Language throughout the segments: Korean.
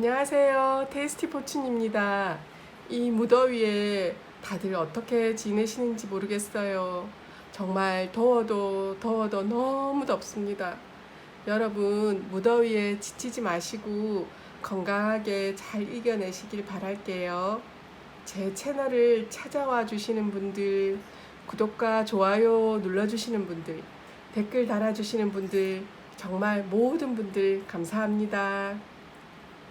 안녕하세요. 테이스티 포춘입니다. 이 무더위에 다들 어떻게 지내시는지 모르겠어요. 정말 더워도 너무 덥습니다. 여러분, 무더위에 지치지 마시고 건강하게 잘 이겨내시길 바랄게요. 제 채널을 찾아와 주시는 분들, 구독과 좋아요 눌러주시는 분들, 댓글 달아주시는 분들, 정말 모든 분들 감사합니다.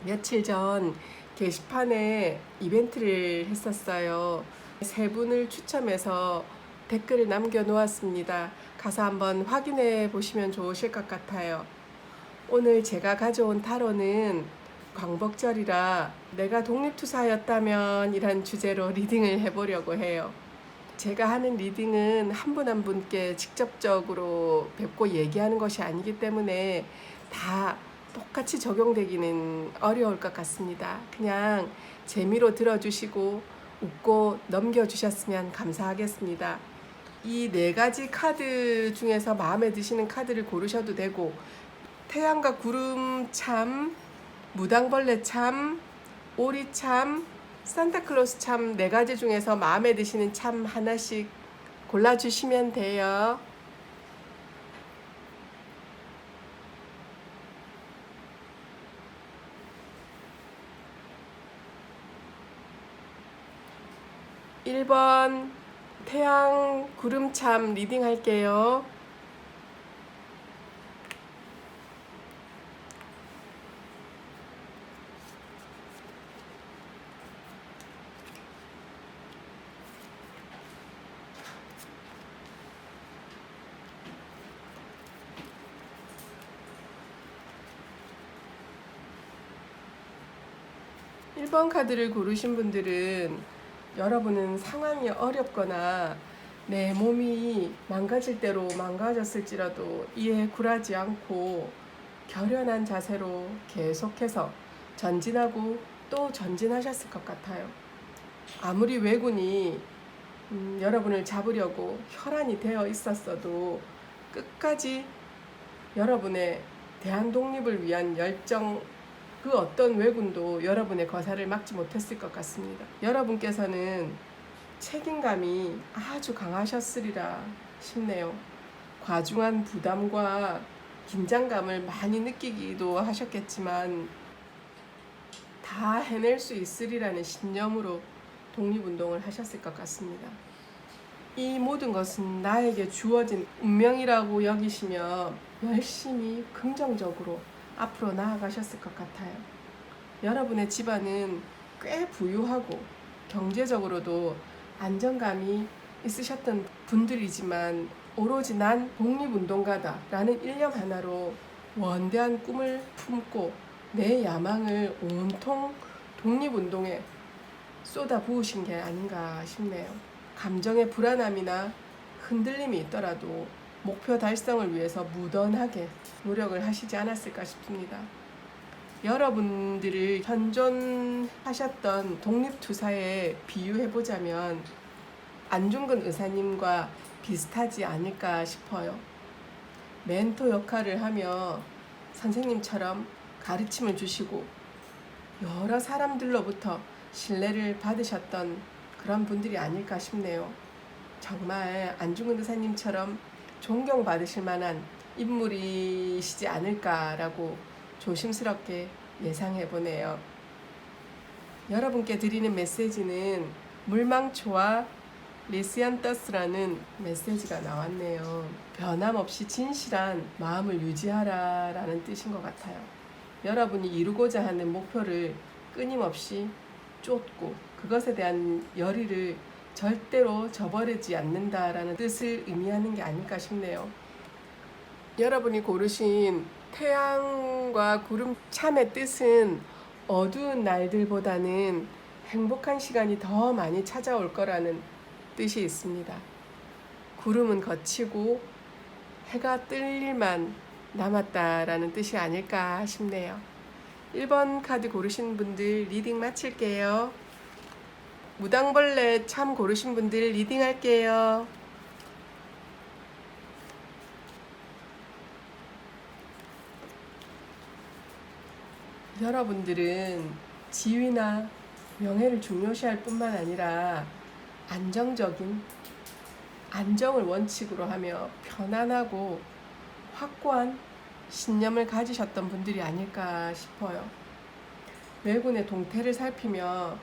며칠 전 게시판에 이벤트를 했었어요. 세 분을 추첨해서 댓글을 남겨 놓았습니다. 가서 한번 확인해 보시면 좋으실 것 같아요. 오늘 제가 가져온 타로는 광복절이라 내가 독립투사였다면 이란 주제로 리딩을 해보려고 해요. 제가 하는 리딩은 한 분 한 분께 직접적으로 뵙고 얘기하는 것이 아니기 때문에 다 똑같이 적용되기는 어려울 것 같습니다. 그냥 재미로 들어주시고 웃고 넘겨주셨으면 감사하겠습니다. 이 네 가지 카드 중에서 마음에 드시는 카드를 고르셔도 되고, 태양과 구름 참, 무당벌레 참, 오리 참, 산타클로스 참 네 가지 중에서 마음에 드시는 참 하나씩 골라주시면 돼요. (1번) 태양 구름참 리딩 할게요. (1번) 카드를 고르신 분들은 여러분은 상황이 어렵거나 내 몸이 망가질 대로 망가졌을지라도 이에 굴하지 않고 결연한 자세로 계속해서 전진하고 또 전진하셨을 것 같아요. 아무리 왜군이 여러분을 잡으려고 혈안이 되어 있었어도 끝까지 여러분의 대한독립을 위한 열정, 그 어떤 왜군도 여러분의 거사를 막지 못했을 것 같습니다. 여러분께서는 책임감이 아주 강하셨으리라 싶네요. 과중한 부담과 긴장감을 많이 느끼기도 하셨겠지만 다 해낼 수 있으리라는 신념으로 독립운동을 하셨을 것 같습니다. 이 모든 것은 나에게 주어진 운명이라고 여기시며 열심히 긍정적으로 앞으로 나아가셨을 것 같아요. 여러분의 집안은 꽤 부유하고 경제적으로도 안정감이 있으셨던 분들이지만 오로지 난 독립운동가다 라는 일념 하나로 원대한 꿈을 품고 내 야망을 온통 독립운동에 쏟아 부으신 게 아닌가 싶네요. 감정의 불안함이나 흔들림이 있더라도 목표 달성을 위해서 무던하게 노력을 하시지 않았을까 싶습니다. 여러분들을 현존하셨던 독립투사에 비유해보자면 안중근 의사님과 비슷하지 않을까 싶어요. 멘토 역할을 하며 선생님처럼 가르침을 주시고 여러 사람들로부터 신뢰를 받으셨던 그런 분들이 아닐까 싶네요. 정말 안중근 의사님처럼 존경받으실 만한 인물이시지 않을까라고 조심스럽게 예상해 보네요. 여러분께 드리는 메시지는 물망초와 리시안더스라는 메시지가 나왔네요. 변함없이 진실한 마음을 유지하라 라는 뜻인 것 같아요. 여러분이 이루고자 하는 목표를 끊임없이 쫓고 그것에 대한 열의를 절대로 저버리지 않는다라는 뜻을 의미하는 게 아닐까 싶네요. 여러분이 고르신 태양과 구름 참의 뜻은 어두운 날들보다는 행복한 시간이 더 많이 찾아올 거라는 뜻이 있습니다. 구름은 거치고 해가 뜰 일만 남았다라는 뜻이 아닐까 싶네요. 1번 카드 고르신 분들 리딩 마칠게요. 무당벌레 참 고르신 분들 리딩 할게요. 여러분들은 지위나 명예를 중요시할 뿐만 아니라 안정적인 안정을 원칙으로 하며 편안하고 확고한 신념을 가지셨던 분들이 아닐까 싶어요. 외군의 동태를 살피며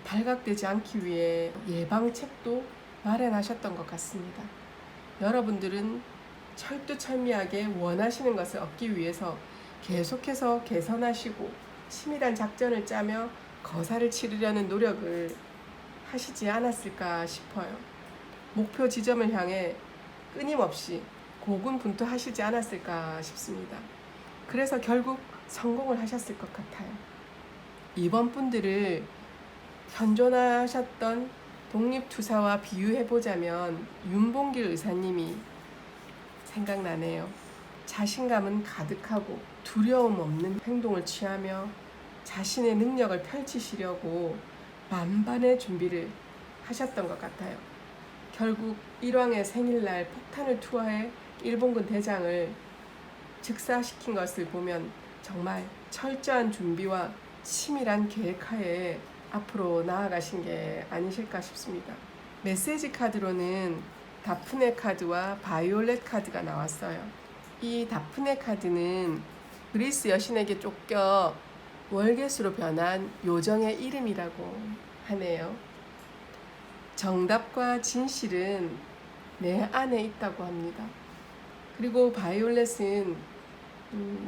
발각되지 않기 위해 예방책도 마련하셨던 것 같습니다. 여러분들은 철두철미하게 원하시는 것을 얻기 위해서 계속해서 개선하시고 치밀한 작전을 짜며 거사를 치르려는 노력을 하시지 않았을까 싶어요. 목표 지점을 향해 끊임없이 고군분투하시지 않았을까 싶습니다. 그래서 결국 성공을 하셨을 것 같아요. 이번 분들을 현존하셨던 독립투사와 비유해보자면 윤봉길 의사님이 생각나네요. 자신감은 가득하고 두려움 없는 행동을 취하며 자신의 능력을 펼치시려고 만반의 준비를 하셨던 것 같아요. 결국 일왕의 생일날 폭탄을 투하해 일본군 대장을 즉사시킨 것을 보면 정말 철저한 준비와 치밀한 계획하에 앞으로 나아가신 게 아니실까 싶습니다. 메시지 카드로는 다프네 카드와 바이올렛 카드가 나왔어요. 이 다프네 카드는 그리스 여신에게 쫓겨 월계수로 변한 요정의 이름이라고 하네요. 정답과 진실은 내 안에 있다고 합니다. 그리고 바이올렛은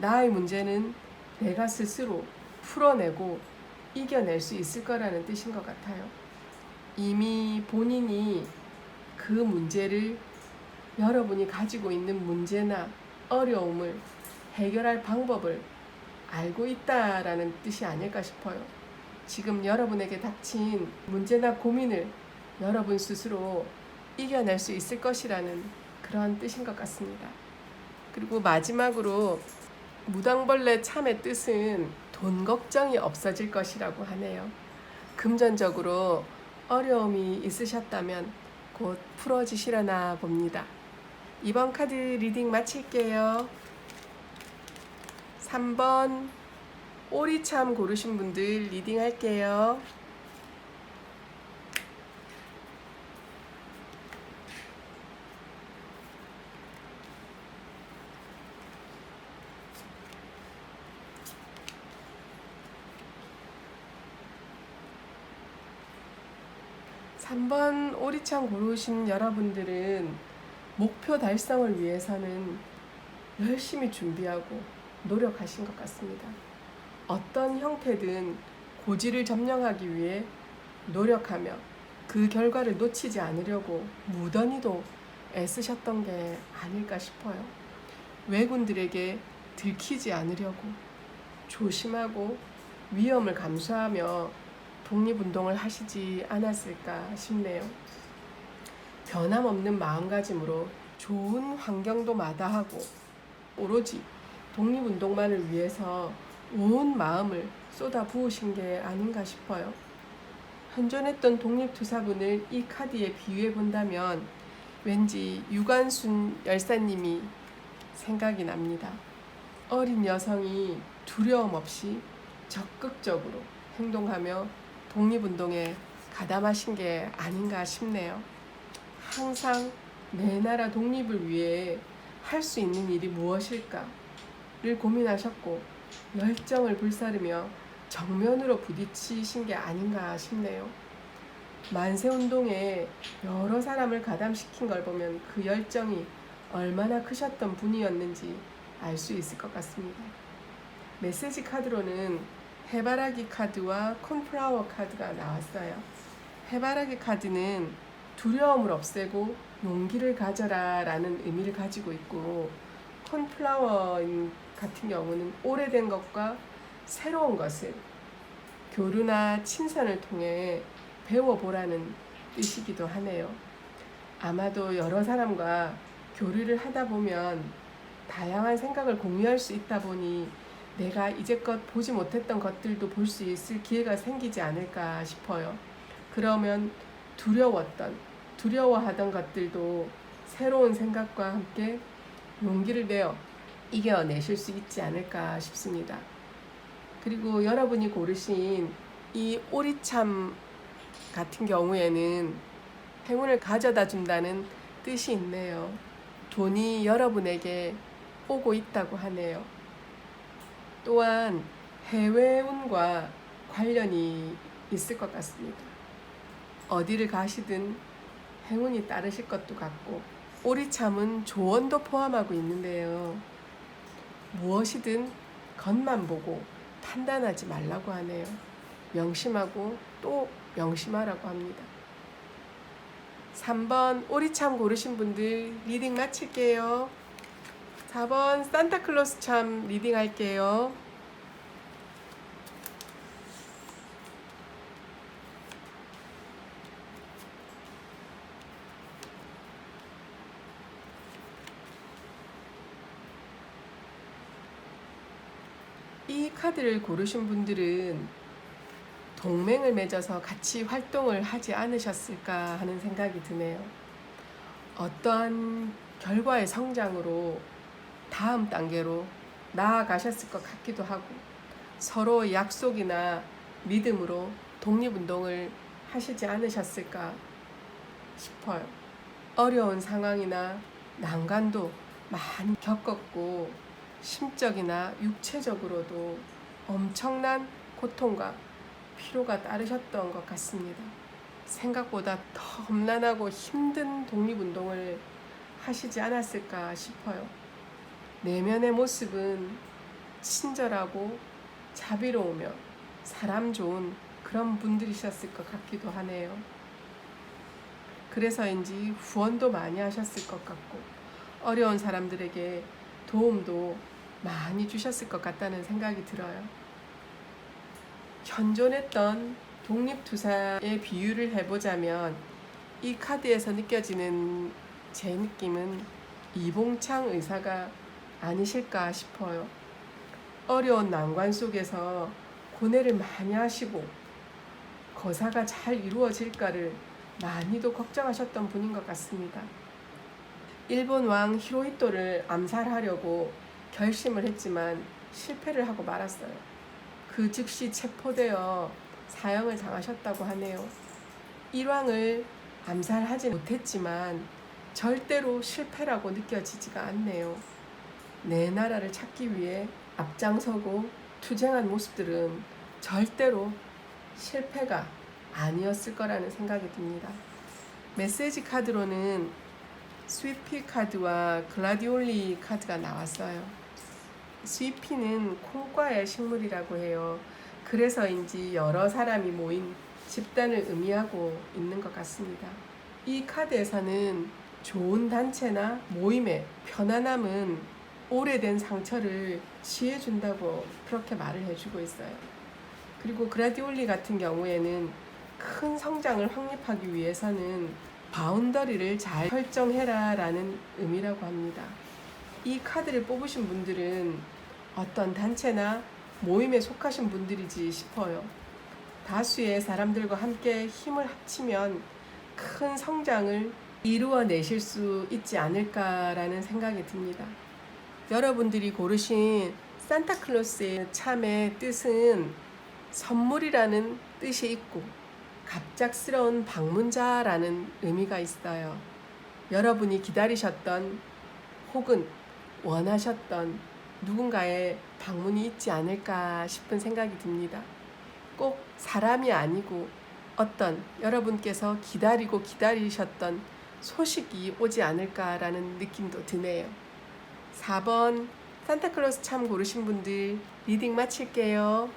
나의 문제는 내가 스스로 풀어내고 이겨낼 수 있을 거라는 뜻인 것 같아요. 이미 본인이 그 문제를 여러분이 가지고 있는 문제나 어려움을 해결할 방법을 알고 있다라는 뜻이 아닐까 싶어요. 지금 여러분에게 닥친 문제나 고민을 여러분 스스로 이겨낼 수 있을 것이라는 그런 뜻인 것 같습니다. 그리고 마지막으로 무당벌레 참의 뜻은 돈 걱정이 없어질 것이라고 하네요. 금전적으로 어려움이 있으셨다면 곧 풀어지시려나 봅니다. 이번 카드 리딩 마칠게요. 3번 오리참 고르신 분들 리딩 할게요. 삼 번 오리참 고르신 여러분들은 목표 달성을 위해서는 열심히 준비하고 노력하신 것 같습니다. 어떤 형태든 고지를 점령하기 위해 노력하며 그 결과를 놓치지 않으려고 무던히도 애쓰셨던 게 아닐까 싶어요. 왜군들에게 들키지 않으려고 조심하고 위험을 감수하며 독립운동을 하시지 않았을까 싶네요. 변함없는 마음가짐으로 좋은 환경도 마다하고 오로지 독립운동만을 위해서 온 마음을 쏟아 부으신 게 아닌가 싶어요. 현존했던 독립투사분을 이 카드에 비유해 본다면 왠지 유관순 열사님이 생각이 납니다. 어린 여성이 두려움 없이 적극적으로 행동하며 독립운동에 가담하신 게 아닌가 싶네요. 항상 내 나라 독립을 위해 할 수 있는 일이 무엇일까를 고민하셨고 열정을 불사르며 정면으로 부딪히신 게 아닌가 싶네요. 만세운동에 여러 사람을 가담시킨 걸 보면 그 열정이 얼마나 크셨던 분이었는지 알 수 있을 것 같습니다. 메시지 카드로는 해바라기 카드와 콘플라워 카드가 나왔어요. 해바라기 카드는 두려움을 없애고 용기를 가져라 라는 의미를 가지고 있고, 콘플라워 같은 경우는 오래된 것과 새로운 것을 교류나 친선을 통해 배워보라는 뜻이기도 하네요. 아마도 여러 사람과 교류를 하다 보면 다양한 생각을 공유할 수 있다 보니 내가 이제껏 보지 못했던 것들도 볼 수 있을 기회가 생기지 않을까 싶어요. 그러면 두려워하던 것들도 새로운 생각과 함께 용기를 내어 이겨내실 수 있지 않을까 싶습니다. 그리고 여러분이 고르신 이 오리참 같은 경우에는 행운을 가져다 준다는 뜻이 있네요. 돈이 여러분에게 오고 있다고 하네요. 또한 해외운과 관련이 있을 것 같습니다. 어디를 가시든 행운이 따르실 것도 같고, 오리참은 조언도 포함하고 있는데요. 무엇이든 겉만 보고 판단하지 말라고 하네요. 명심하고 또 명심하라고 합니다. 3번 오리참 고르신 분들 리딩 마칠게요. 4번 산타클로스 참 리딩 할게요. 이 카드를 고르신 분들은 동맹을 맺어서 같이 활동을 하지 않으셨을까 하는 생각이 드네요. 어떠한 결과의 성장으로 다음 단계로 나아가셨을 것 같기도 하고, 서로 약속이나 믿음으로 독립운동을 하시지 않으셨을까 싶어요. 어려운 상황이나 난관도 많이 겪었고, 심적이나 육체적으로도 엄청난 고통과 피로가 따르셨던 것 같습니다. 생각보다 더 험난하고 힘든 독립운동을 하시지 않았을까 싶어요. 내면의 모습은 친절하고 자비로우며 사람 좋은 그런 분들이셨을 것 같기도 하네요. 그래서인지 후원도 많이 하셨을 것 같고, 어려운 사람들에게 도움도 많이 주셨을 것 같다는 생각이 들어요. 현존했던 독립투사의 비유를 해보자면, 이 카드에서 느껴지는 제 느낌은 이봉창 의사가 아니실까 싶어요. 어려운 난관 속에서 고뇌를 많이 하시고 거사가 잘 이루어질까를 많이도 걱정하셨던 분인 것 같습니다. 일본 왕 히로히토를 암살하려고 결심을 했지만 실패를 하고 말았어요. 그 즉시 체포되어 사형을 당하셨다고 하네요. 일왕을 암살하지 못했지만 절대로 실패라고 느껴지지가 않네요. 내 나라를 찾기 위해 앞장서고 투쟁한 모습들은 절대로 실패가 아니었을 거라는 생각이 듭니다. 메시지 카드로는 스위피 카드와 글라디올리 카드가 나왔어요. 스위피는 콩과의 식물이라고 해요. 그래서인지 여러 사람이 모인 집단을 의미하고 있는 것 같습니다. 이 카드에서는 좋은 단체나 모임의 편안함은 오래된 상처를 치유해준다고 그렇게 말을 해주고 있어요. 그리고 글라디올리 같은 경우에는 큰 성장을 확립하기 위해서는 바운더리를 잘 설정해라 라는 의미라고 합니다. 이 카드를 뽑으신 분들은 어떤 단체나 모임에 속하신 분들이지 싶어요. 다수의 사람들과 함께 힘을 합치면 큰 성장을 이루어내실 수 있지 않을까라는 생각이 듭니다. 여러분들이 고르신 산타클로스의 참의 뜻은 선물이라는 뜻이 있고 갑작스러운 방문자라는 의미가 있어요. 여러분이 기다리셨던 혹은 원하셨던 누군가의 방문이 있지 않을까 싶은 생각이 듭니다. 꼭 사람이 아니고 어떤 여러분께서 기다리고 기다리셨던 소식이 오지 않을까라는 느낌도 드네요. 4번 산타클로스 참 고르신 분들 리딩 마칠게요.